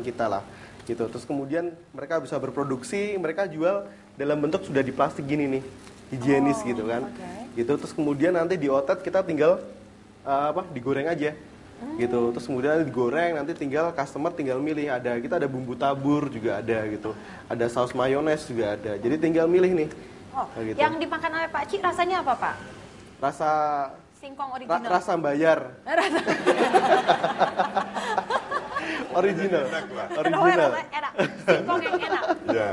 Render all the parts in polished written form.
kita lah gitu. Terus kemudian mereka bisa berproduksi, mereka jual dalam bentuk sudah di plastik gini nih, higienis gitu kan. Gitu. Terus kemudian nanti di outlet kita tinggal digoreng aja. Gitu. Terus kemudian digoreng, nanti tinggal customer tinggal milih, kita ada bumbu tabur juga ada gitu. Ada saus mayones juga ada. Jadi tinggal milih nih. Gitu. Yang dimakan oleh Pak Ci rasanya apa, Pak? Rasa singkong original. Rasa bayar. Original. Original. Enak. Singkong yang enak. Ya.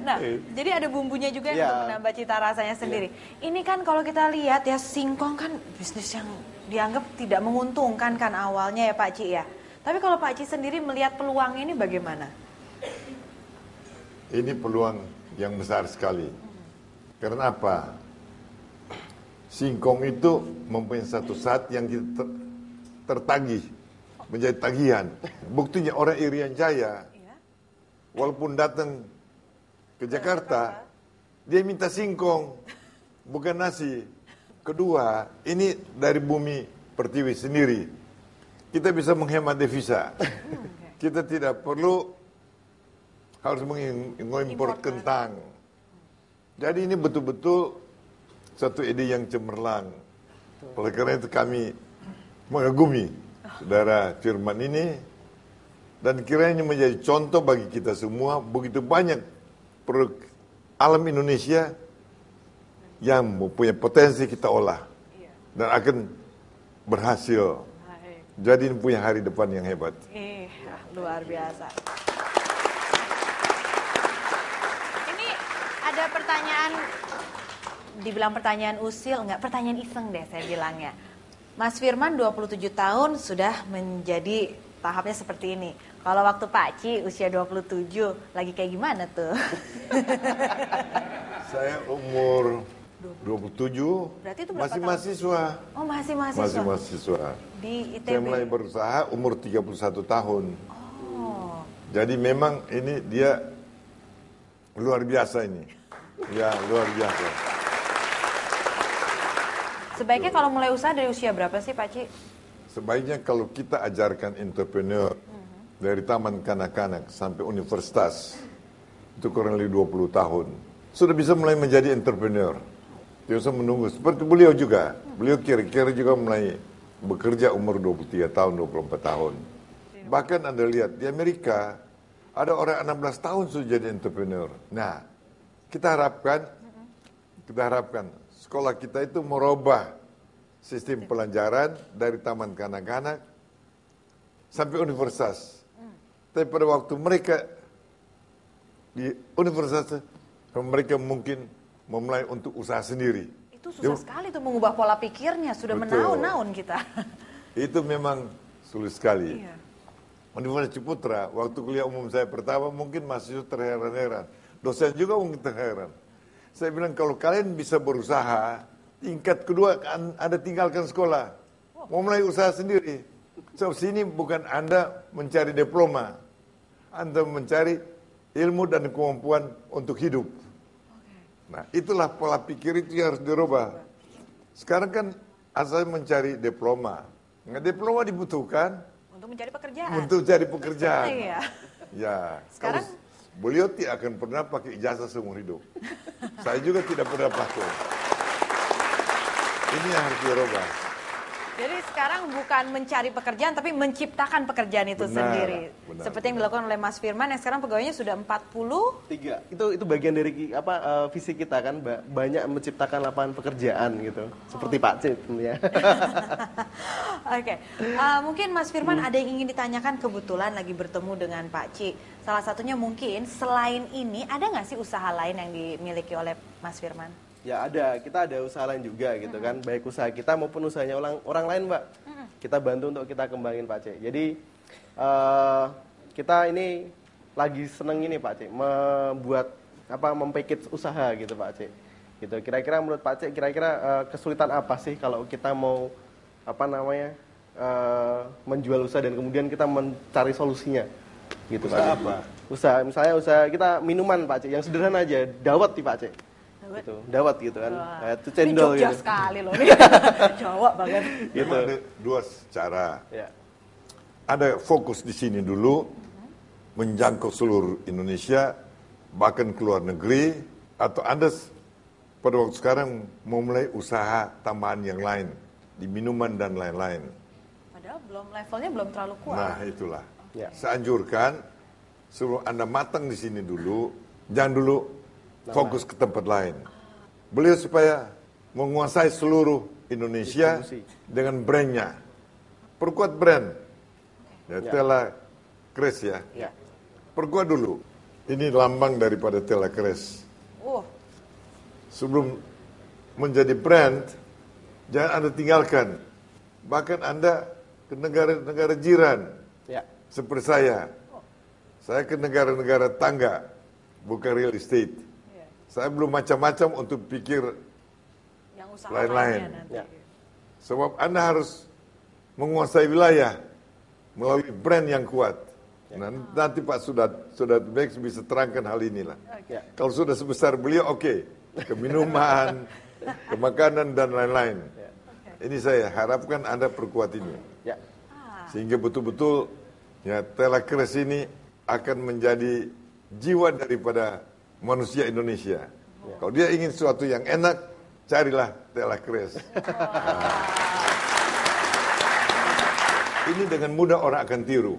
Nah, jadi ada bumbunya juga yang untuk menambah cita rasanya sendiri. Ini kan kalau kita lihat ya, singkong kan bisnis yang dianggap tidak menguntungkan kan awalnya ya Pak Ci ya. Tapi kalau Pak Ci sendiri melihat peluang ini bagaimana? Ini peluang yang besar sekali. Karena apa? Singkong itu mempunyai satu saat yang kita tertagih, menjadi tagihan. Buktinya orang Irian Jaya, walaupun datang ke Jakarta, dia minta singkong, bukan nasi. Kedua, ini dari bumi Pertiwi sendiri. Kita bisa menghemat devisa. Kita tidak perlu harus mengimpor kentang. Jadi ini betul-betul satu ide yang cemerlang. Oleh karena itu kami mengagumi saudara Firman ini, dan kiranya menjadi contoh bagi kita semua. Begitu banyak produk alam Indonesia yang mempunyai potensi kita olah dan akan berhasil. Jadi punya hari depan yang hebat. Luar biasa. Ini ada pertanyaan, dibilang pertanyaan usil, enggak, pertanyaan iseng deh saya bilangnya. Mas Firman 27 tahun sudah menjadi tahapnya seperti ini. Kalau waktu Pak Ci usia 27 lagi kayak gimana tuh? Saya umur 27, berarti itu masih mahasiswa. Oh, masih mahasiswa. Masih mahasiswa. Di ITB. Saya mulai berusaha umur 31 tahun. Oh. Jadi memang ini dia luar biasa ini. Ya, luar biasa. Sebaiknya kalau mulai usaha dari usia berapa sih Pak Ci? Sebaiknya kalau kita ajarkan entrepreneur dari taman kanak-kanak sampai universitas, itu kurang lebih 20 tahun. Sudah bisa mulai menjadi entrepreneur. Tidak usah menunggu. Seperti beliau juga. Beliau kira-kira juga mulai bekerja umur 23 tahun, 24 tahun. Bahkan Anda lihat di Amerika, ada orang 16 tahun sudah jadi entrepreneur. Nah, kita harapkan sekolah kita itu merubah sistem pelajaran dari taman kanak-kanak sampai universitas. Tapi pada waktu mereka di universitas, mereka mungkin memulai untuk usaha sendiri. Itu susah sekali tuh mengubah pola pikirnya, sudah menaun-naun kita. Itu memang sulit sekali. Iya. Universitas Ciputra, waktu kuliah umum saya pertama, mungkin mahasiswa terheran-heran. Dosen juga mungkin terheran. Saya bilang, kalau kalian bisa berusaha, tingkat kedua Anda tinggalkan sekolah. Mau mulai usaha sendiri. So, sini bukan Anda mencari diploma. Anda mencari ilmu dan kemampuan untuk hidup. Nah, itulah pola pikir itu yang harus dirubah. Sekarang kan asal mencari diploma. Nah, diploma dibutuhkan untuk mencari pekerjaan. Untuk cari pekerjaan. Iya. Ya. Sekarang beliau tidak akan pernah pakai ijazah seumur hidup. Saya juga tidak pernah pakai. Ini yang harus dirubah. Jadi sekarang bukan mencari pekerjaan, tapi menciptakan pekerjaan itu sendiri. Benar, seperti yang dilakukan oleh Mas Firman, yang sekarang pegawainya sudah 43. Itu bagian dari visi kita kan, banyak menciptakan lapangan pekerjaan gitu. Seperti Pak Cip ya. Oke. Mungkin Mas Firman ada yang ingin ditanyakan, kebetulan lagi bertemu dengan Pak Ci. Salah satunya mungkin selain ini ada nggak sih usaha lain yang dimiliki oleh Mas Firman? Ya ada, kita ada usaha lain juga gitu kan, baik usaha kita maupun usahanya orang lain Mbak. Kita bantu untuk kita kembangin Pak C. Jadi kita ini lagi seneng ini Pak C, membuat mempackage usaha gitu Pak C. Gitu. Kira-kira menurut Pak C, kesulitan apa sih kalau kita mau menjual usaha dan kemudian kita mencari solusinya? Gitu usaha Pak C. apa? Misalnya usaha kita minuman Pak C, yang sederhana aja, dawet nih Pak C. Gitu, dawet gitu kan. Itu cendol ini Jogja gitu. sekali loh nih. Jawa banget. Gitu. Ada dua cara. Ya. ada fokus di sini dulu, menjangkau seluruh Indonesia, bahkan ke luar negeri, atau Anda pada waktu sekarang mau mulai usaha tambahan yang lain, di minuman dan lain-lain. Padahal levelnya belum terlalu kuat. Nah, itulah. Ya. Saya anjurkan, suruh Anda matang di sini dulu, jangan dulu fokus ke tempat lain. Beliau supaya menguasai seluruh Indonesia dengan brandnya. Perkuat brand. Ya, Tela Kres ya. Perkuat dulu. Ini lambang daripada Tela Kres. Sebelum menjadi brand, jangan Anda tinggalkan. Bahkan Anda ke negara-negara jiran. Seperti saya. Saya ke negara-negara tangga, bukan real estate. Saya belum macam-macam untuk pikir yang usaha lain-lain. nanti. Sebab Anda harus menguasai wilayah melalui brand yang kuat. Nanti Pak Sudah Max bisa terangkan hal inilah. Kalau sudah sebesar beliau, oke. Ke minuman, ke makanan, dan lain-lain. Ini saya harapkan Anda perkuat ini. Sehingga betul-betul ya Tela Kres ini akan menjadi jiwa daripada manusia Indonesia. Kalau dia ingin sesuatu yang enak, carilah Tela Kres. Ini dengan mudah orang akan tiru.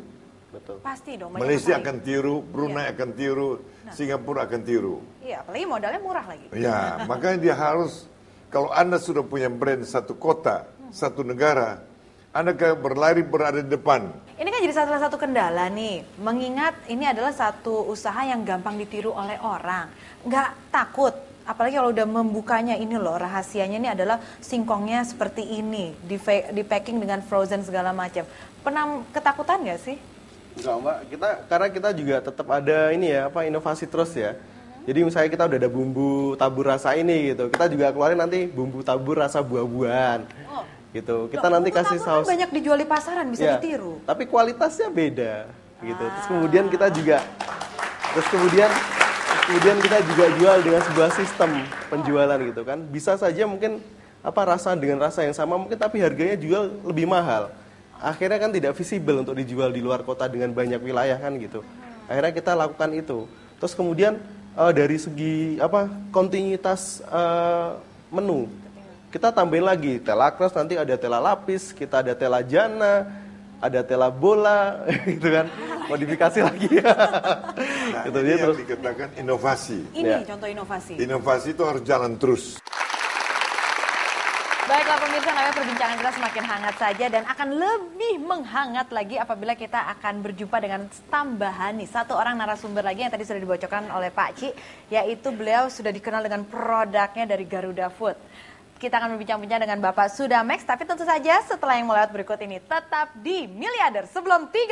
Betul. Pasti dong. Malaysia akan tiru, Brunei akan tiru, Singapura akan tiru. Iya, apalagi modalnya murah lagi. Ya, makanya dia harus, kalau Anda sudah punya brand satu kota, satu negara, Anda berlari berada di depan. Ini kan jadi salah satu kendala nih, mengingat ini adalah satu usaha yang gampang ditiru oleh orang. Nggak takut, apalagi kalau udah membukanya ini loh, rahasianya ini adalah singkongnya seperti ini, di packing dengan frozen segala macam. Pernah ketakutan nggak sih? Enggak Mbak, karena kita juga tetap ada ini ya, inovasi terus ya. Jadi misalnya kita udah ada bumbu tabur rasa ini gitu, kita juga keluarin nanti bumbu tabur rasa buah-buahan. Gitu. Kita nanti kasih saus. Kan banyak dijual di pasaran, bisa ditiru. Tapi kualitasnya beda gitu. Terus kemudian kita juga kita juga jual dengan sebuah sistem penjualan gitu kan. Bisa saja mungkin rasa dengan rasa yang sama mungkin tapi harganya jual lebih mahal. Akhirnya kan tidak visible untuk dijual di luar kota dengan banyak wilayah kan gitu. Akhirnya kita lakukan itu. Terus kemudian dari segi kontinuitas menu, kita tambahin lagi Tela Kres, nanti ada Tela Lapis, kita ada Tela Jana, ada Tela Bola, gitu kan, modifikasi lagi. Nah, gitu, ini yang terus dikatakan inovasi. Ini contoh inovasi. Inovasi itu harus jalan terus. Baiklah pemirsa, namanya perbincangan kita semakin hangat saja dan akan lebih menghangat lagi apabila kita akan berjumpa dengan tambahan nih satu orang narasumber lagi yang tadi sudah dibocorkan oleh Pak Ci, yaitu beliau sudah dikenal dengan produknya dari Garuda Food. Kita akan berbincang-bincang dengan Bapak Sudah Max, tapi tentu saja setelah yang melewat berikut ini tetap di Miliarder sebelum 30.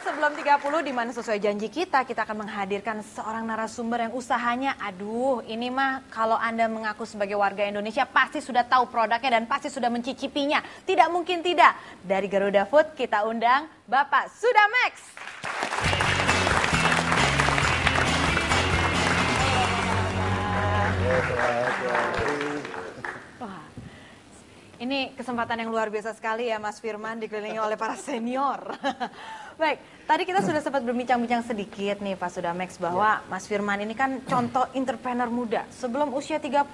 Sebelum 30, di mana sesuai janji kita akan menghadirkan seorang narasumber yang usahanya, aduh ini mah kalau Anda mengaku sebagai warga Indonesia pasti sudah tahu produknya dan pasti sudah mencicipinya. Tidak mungkin tidak. Dari Garuda Food kita undang Bapak Sudah Max. Wah, ini kesempatan yang luar biasa sekali ya Mas Firman, dikelilingi oleh para senior. Baik, tadi kita sudah sempat berbincang-bincang sedikit nih Pak Sudah Max bahwa Mas Firman ini kan contoh entrepreneur muda. Sebelum usia 30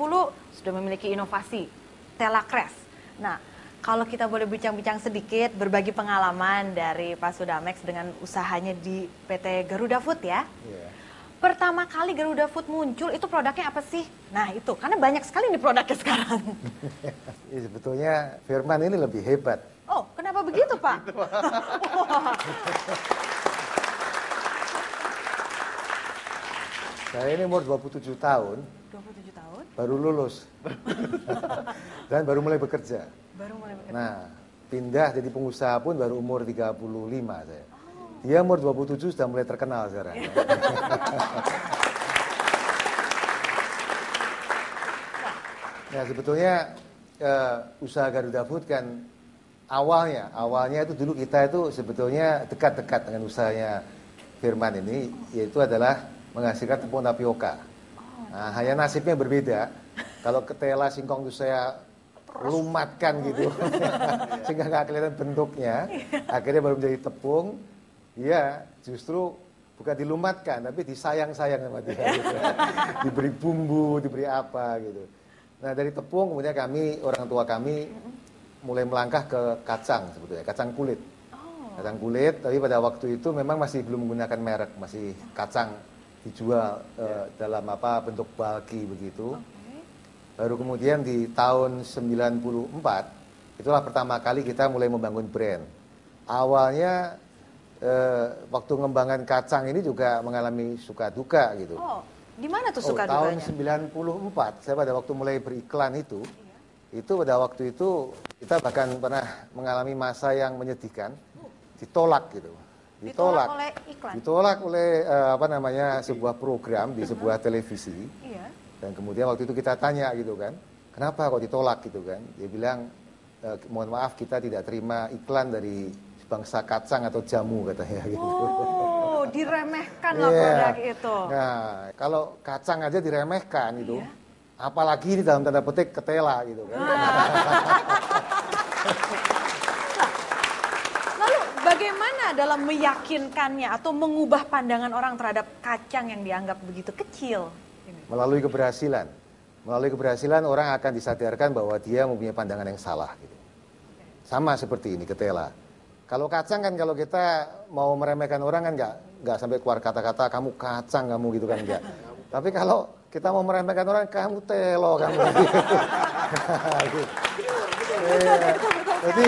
sudah memiliki inovasi, Tela Kres. Nah, kalau kita boleh bincang-bincang sedikit, berbagi pengalaman dari Pak Sudah Max dengan usahanya di PT Garuda Food ya. Pertama kali Garuda Food muncul, itu produknya apa sih? Nah itu, karena banyak sekali nih produknya sekarang. Ya, sebetulnya Firman ini lebih hebat. Oh, kenapa begitu Pak? Saya ini umur 27 tahun. 27 tahun? Baru lulus. Dan baru mulai bekerja. Baru mulai bekerja. Nah, pindah jadi pengusaha pun baru umur 35 saya. Dia umur 27 sudah mulai terkenal sekarang. Nah, sebetulnya usaha Garuda Food kan awalnya itu dulu kita itu sebetulnya dekat-dekat dengan usahanya Firman ini, yaitu adalah menghasilkan tepung tapioka. Nah, hanya nasibnya berbeda. Kalau ketela singkong itu saya lumatkan gitu, sehingga nggak kelihatan bentuknya, akhirnya baru menjadi tepung. Ya, justru bukan dilumatkan, tapi disayang-sayang sama dia. Gitu. Diberi bumbu, diberi apa gitu. Nah, dari tepung kemudian orang tua kami mulai melangkah ke kacang sebetulnya, kacang kulit. Kacang kulit, tapi pada waktu itu memang masih belum menggunakan merek, masih kacang dijual dalam bentuk bulky begitu. Baru kemudian di tahun 94, itulah pertama kali kita mulai membangun brand. Awalnya waktu mengembangkan kacang ini juga mengalami suka duka gitu. Oh, di mana tuh suka dukanya? Tahun 94, saya pada waktu mulai beriklan itu pada waktu itu kita bahkan pernah mengalami masa yang menyedihkan, ditolak gitu. Ditolak oleh iklan? Ditolak oleh sebuah program di sebuah televisi. Iya. Dan kemudian waktu itu kita tanya gitu kan, kenapa kok ditolak gitu kan? Dia bilang, mohon maaf kita tidak terima iklan dari bangsa kacang atau jamu katanya gitu. Oh, diremehkan lah produk itu. Nah, kalau kacang aja diremehkan gitu, apalagi ini dalam tanda petik ketela gitu kan. Lalu bagaimana dalam meyakinkannya atau mengubah pandangan orang terhadap kacang yang dianggap begitu kecil? Melalui keberhasilan. Melalui keberhasilan orang akan disadarkan bahwa dia mempunyai pandangan yang salah gitu. Sama seperti ini ketela. Kalau kacang kan kalau kita mau meremehkan orang kan nggak sampai keluar kata-kata kamu kacang kamu gitu kan enggak. Tapi kalau kita mau meremehkan orang kamu telo kamu. Jadi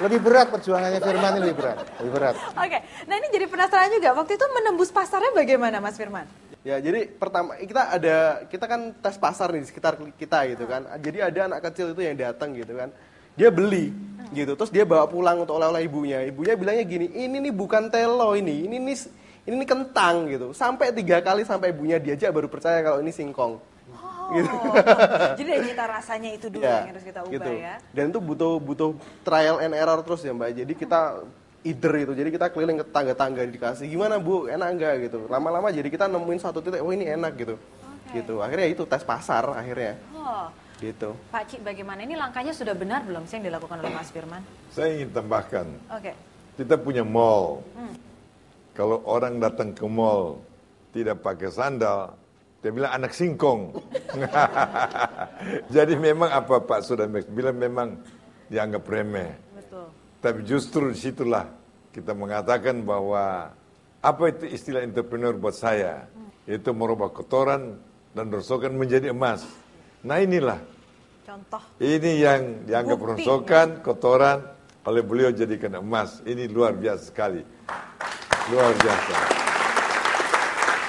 lebih berat perjuangannya Firman ini lebih berat. Oke, nah ini jadi penasaran juga. Waktu itu menembus pasarnya bagaimana Mas Firman? Ya, jadi pertama kita kan tes pasar nih di sekitar kita gitu kan. Jadi ada anak kecil itu yang datang gitu kan. Dia beli gitu, terus dia bawa pulang untuk oleh-oleh ibunya. Ibunya bilangnya gini, ini nih bukan telo ini nih kentang gitu. Sampai 3 kali sampai ibunya diajak baru percaya kalau ini singkong. Gitu. Jadi dari cita rasanya itu dulu yang harus kita ubah gitu. Ya. Dan itu butuh trial and error terus ya Mbak. Jadi kita itu. Jadi kita keliling ke tangga-tangga dikasih gimana Bu, enak enggak gitu. Lama-lama jadi kita nemuin satu titik, oh ini enak gitu. Gitu. Akhirnya itu tes pasar akhirnya. Gitu. Pak Cik, bagaimana ini langkahnya sudah benar belum sih yang dilakukan oleh Mas Firman? Saya ingin tambahkan. Oke. Kita punya mall. Kalau orang datang ke mall tidak pakai sandal, dia bilang anak singkong. Jadi memang apa Pak Sudamex bilang memang dianggap remeh. Betul. Tapi justru disitulah kita mengatakan bahwa apa itu istilah entrepreneur buat saya? Itu merubah kotoran dan rongsokan menjadi emas. Nah inilah. Contoh. Ini yang dianggap rongsokan, kotoran, oleh beliau jadikan emas. Ini luar biasa sekali. Luar biasa.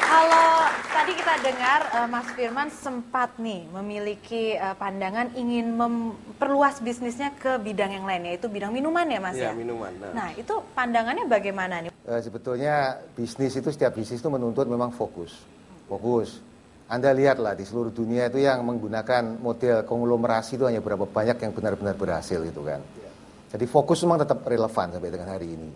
Kalau tadi kita dengar Mas Firman sempat nih memiliki pandangan ingin memperluas bisnisnya ke bidang yang lain, yaitu bidang minuman ya Mas ya? Iya, minuman. Nah itu pandangannya bagaimana nih? Sebetulnya setiap bisnis itu menuntut memang fokus. Anda lihatlah di seluruh dunia itu yang menggunakan model konglomerasi itu hanya berapa banyak yang benar-benar berhasil gitu kan. Jadi fokus memang tetap relevan sampai dengan hari ini.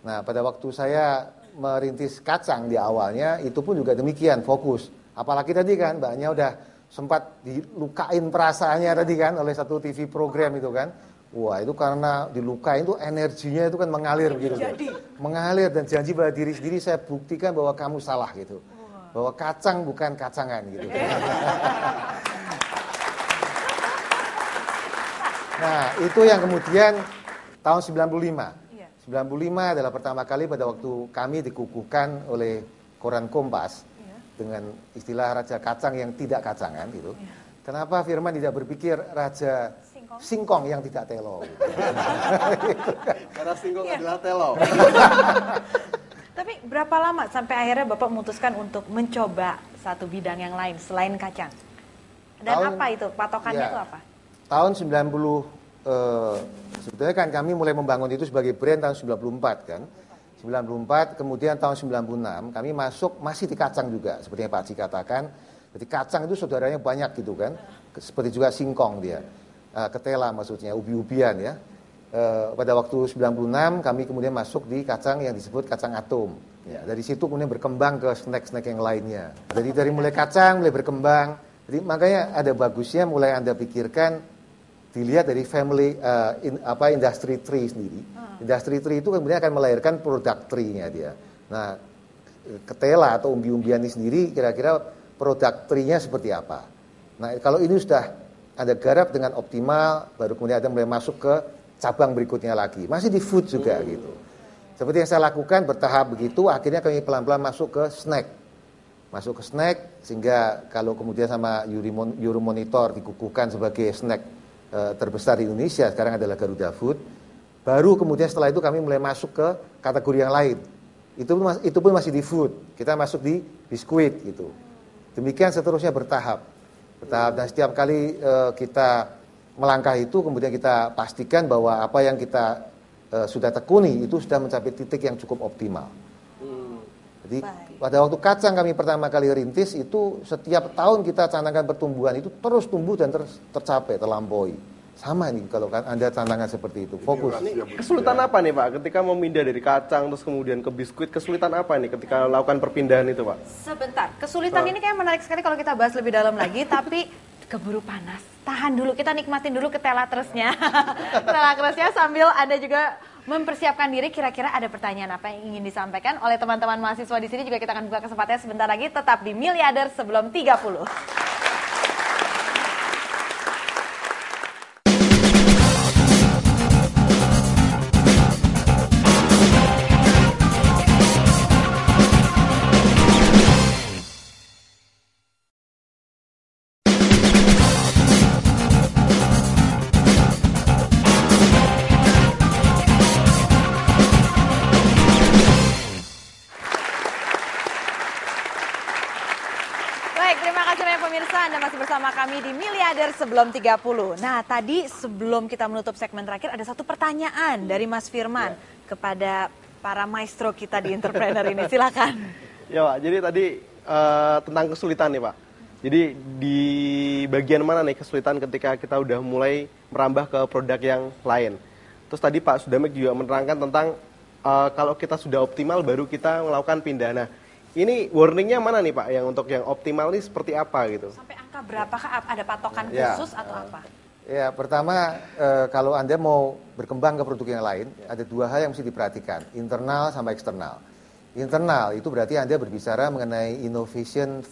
Nah pada waktu saya merintis kacang di awalnya itu pun juga demikian fokus. Apalagi tadi kan Mbaknya udah sempat dilukain perasaannya tadi kan oleh satu TV program itu kan. Wah itu karena dilukain itu energinya itu kan mengalir begitu. Mengalir dan janji pada diri sendiri saya buktikan bahwa kamu salah gitu. Bahwa kacang bukan kacangan gitu. Nah itu yang kemudian tahun 95 adalah pertama kali pada waktu kami dikukuhkan oleh koran Kompas dengan istilah raja kacang yang tidak kacangan gitu. Kenapa Firman tidak berpikir raja singkong yang tidak telo gitu. Karena singkong adalah telo. Tapi berapa lama sampai akhirnya Bapak memutuskan untuk mencoba satu bidang yang lain selain kacang? Dan apa itu? Patokannya itu apa? Tahun sebetulnya kan kami mulai membangun itu sebagai brand tahun 94 kan. 94, kemudian tahun 96 kami masuk masih di kacang juga, seperti yang Pak Haji katakan. Jadi kacang itu saudaranya banyak gitu kan, seperti juga singkong dia, ketela maksudnya, ubi-ubian ya. Pada waktu 96 kami kemudian masuk di kacang yang disebut kacang atom. Ya, dari situ kemudian berkembang ke snack-snack yang lainnya. Jadi dari mulai kacang mulai berkembang. Jadi makanya ada bagusnya mulai Anda pikirkan dilihat dari family industry tree sendiri. Industry tree itu kemudian akan melahirkan produk tree-nya dia. Nah, ketela atau umbi-umbian ini sendiri kira-kira produk tree-nya seperti apa. Nah, kalau ini sudah Anda garap dengan optimal, baru kemudian Anda mulai masuk ke cabang berikutnya lagi. Masih di food juga gitu. Seperti yang saya lakukan bertahap begitu, akhirnya kami pelan-pelan masuk ke snack. Masuk ke snack, sehingga kalau kemudian sama Euromonitor dikukuhkan sebagai snack terbesar di Indonesia, sekarang adalah Garuda Food. Baru kemudian setelah itu kami mulai masuk ke kategori yang lain. Itu pun masih di food. Kita masuk di biskuit gitu. Demikian seterusnya bertahap. Dan setiap kali kita melangkah itu, kemudian kita pastikan bahwa apa yang kita sudah tekuni itu sudah mencapai titik yang cukup optimal. Jadi pada waktu kacang kami pertama kali rintis itu setiap tahun kita canangkan pertumbuhan itu terus tumbuh dan tercapai, terlampaui. Sama nih kalau kan Anda tantangan seperti itu, fokus. Ini kesulitan apa nih Pak ketika memindah dari kacang terus kemudian ke biskuit, kesulitan apa nih ketika lakukan perpindahan itu Pak? Sebentar, kesulitan ini kayak menarik sekali kalau kita bahas lebih dalam lagi, tapi keburu panas. Tahan dulu, kita nikmatin dulu ketela terusnya. Ketela terusnya sambil Anda juga mempersiapkan diri, kira-kira ada pertanyaan apa yang ingin disampaikan oleh teman-teman mahasiswa di sini. Juga kita akan buka kesempatannya sebentar lagi, tetap di Miliarder Sebelum 30. Anda masih bersama kami di Miliarder Sebelum 30. Nah, tadi sebelum kita menutup segmen terakhir ada satu pertanyaan dari Mas Firman kepada para maestro kita di entrepreneur ini. Silakan. Ya Pak, jadi tadi tentang kesulitan nih Pak. Jadi di bagian mana nih kesulitan ketika kita udah mulai merambah ke produk yang lain. Terus tadi Pak Sudamek juga menerangkan tentang kalau kita sudah optimal baru kita melakukan pindahan. Nah, ini warningnya mana nih Pak, yang untuk yang optimal ini seperti apa gitu? Sampai angka berapakah, ada patokan khusus atau apa? Ya, pertama kalau Anda mau berkembang ke produk yang lain, ada dua hal yang mesti diperhatikan, internal sama eksternal. Internal itu berarti Anda berbicara mengenai innovation